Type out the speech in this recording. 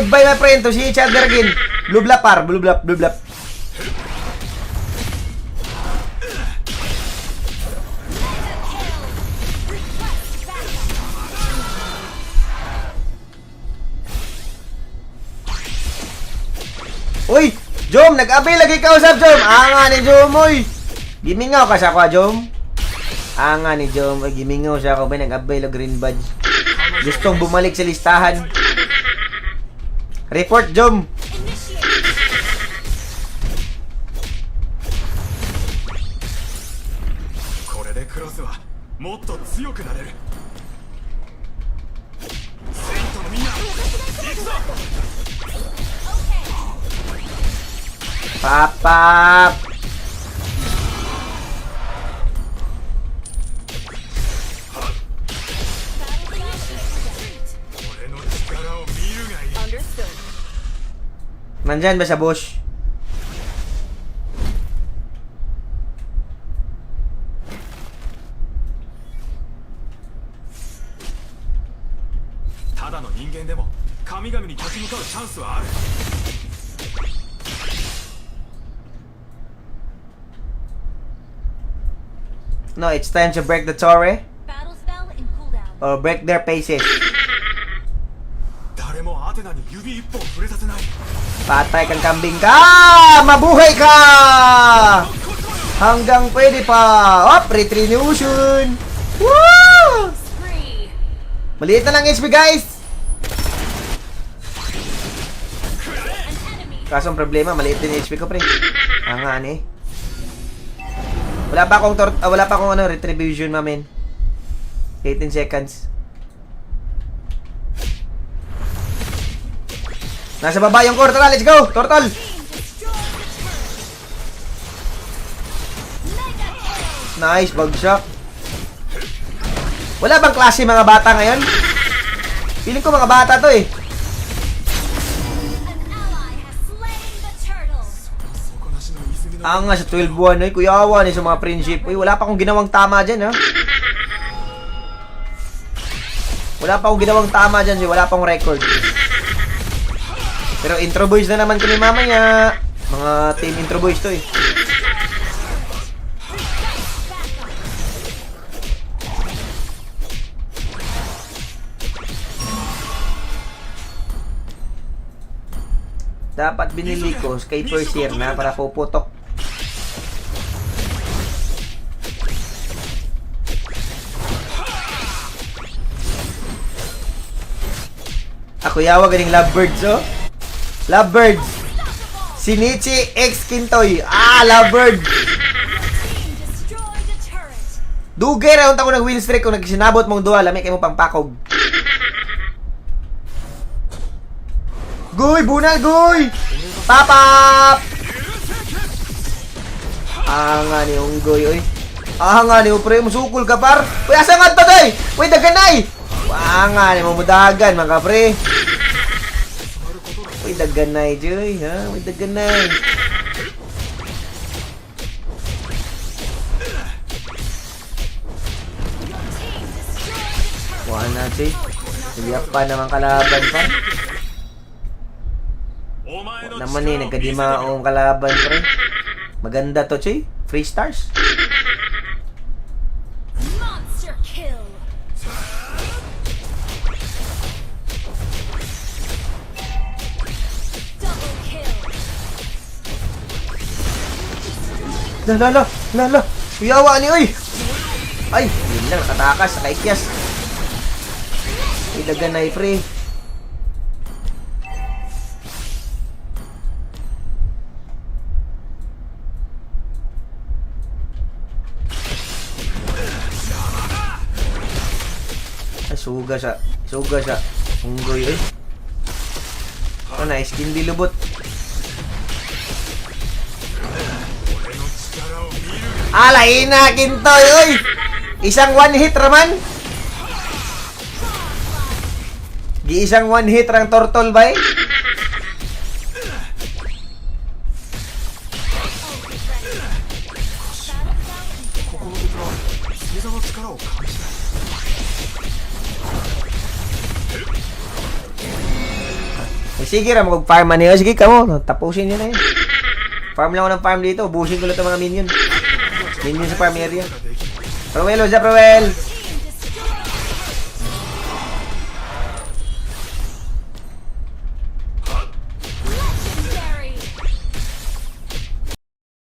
goodbye my friend. To see each other again. Blue blap par. Blue blap. Blue blap. Uy! Jom! Nag-abay lagi ka usap, Jom! Anga ni Jom, uy! Gimingaw ka sa kwa, Jom? Anga ni Jom. Uy, gimingaw siya ako. May nag-abay lang green badge. Gustong bumalik sa listahan. Report, Jom! Papap! Nandyan ba sa bush? No, it's time to break the torre. Battle spell in cooldown. Or break their paces. Patay kang kambing ka! Mabuhay ka! Hanggang pwede pa! Op! Retribution! Woo! Spree. Maliit na lang HP, guys! An enemy. Kasong problema, maliit din HP ko, pre. Angan eh. Wala pa akong ano, retribution, mamin. 18 seconds. Nasa baba yung core, tara, let's go! Turtle! Nice, bagsak. Wala bang klase mga bata ngayon? Feeling ko mga bata to eh. An ally has slain the turtle. Ang nga sa 12 buwan, ay kuyawa ni sa mga friendship. Uy, wala pa akong ginawang tama dyan, ha? Wala pa akong ginawang tama dyan, wala pa akong record. Pero intro boys na naman kami mamaya. Mga team intro boys to eh. Dapat binili ko kay first year na para puputok. Ako yawa ganing lovebirds, oh. Lovebirds. Shinichi X Kintoy. Ah, lovebird. Team destroy the turret. Dugay ra unta ko nag win streak kung nagsinabot mong duha lami kay mo pangpakog. Goy, bunal, goy! Papap! Anga ni unggoy, oy. Anga ni pre, musukol ka par. Uy, asa nga to, doy? Uy, daganay! Anga ni mamudagan, mga pre. Uy, daganay, joy, ha? Uy, daganay. Wala na, joy. Siyak pa naman kalaban pa. Naman eh, nagkadima akong kalaban, pre. Maganda to, Choy. Free stars. Monster kill. Double kill. Lala. Uyawa ni, uy. Ay, yun lang, nakatakas, nakaikyas. Ilaganay, pre. Suga siya. Unggoy, eh. Oh, nice. Hindi lubot. Alay na, Kintoy, oy! Isang one hit raman. Isang one hit rang turtle, bay. Sige ra mag-farm man niyo. Sige kamo, no, tapusin niyo na yun. Farm lang ako ng farm dito. Ubusin ko lang itong mga minion. Minion sa farm area. Prowel, what's up, Prowel?